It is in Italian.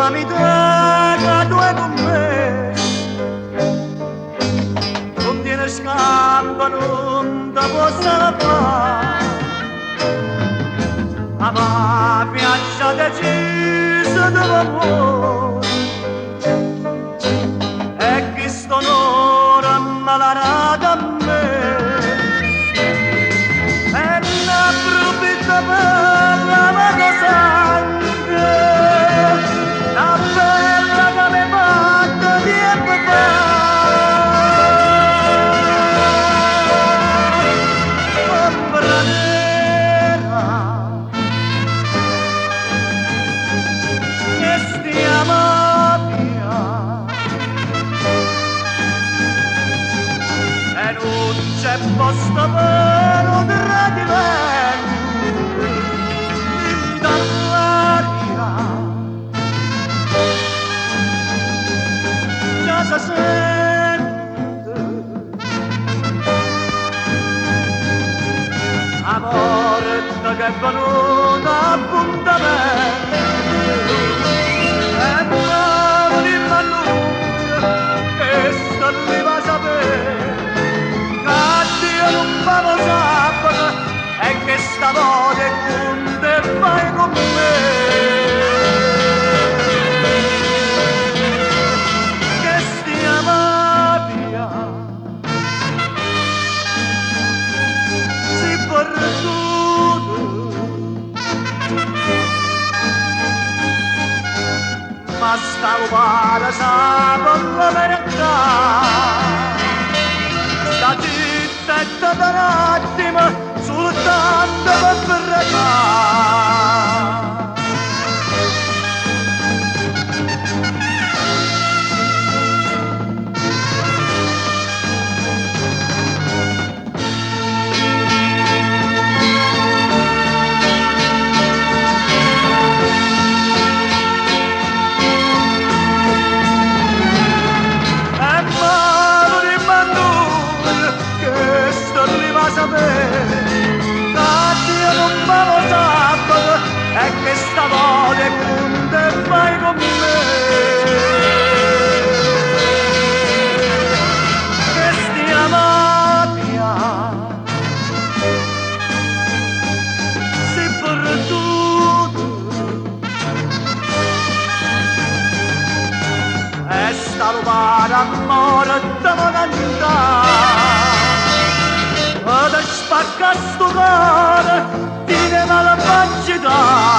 mi deja due con me, non tiene scampo, non ti possa fare. Ma piaccia deciso d'amore, e che sto onore ammalarata a me, e ne approfitta per la mano sangue, la bella che mi fatta tempo fa. Ombra nera, che stiamo via, e non c'è posto per un tradimento dall'aria. Già si sente la morte che è venuta appuntamento, e non dimmi a lui che sta lì va a sapere che Dio non fa lo sabato e che stavolta con te fai con me. Che stiamo via, si perduto, ma sta rubata sa per la verità, sta zitta da un attimo soltanto per regare. E che stavolta con te fai con me. Che stiamo via, si perduto, e sta rubata amore da cantare, ed spacca sto cuore, ti ne va la pancità.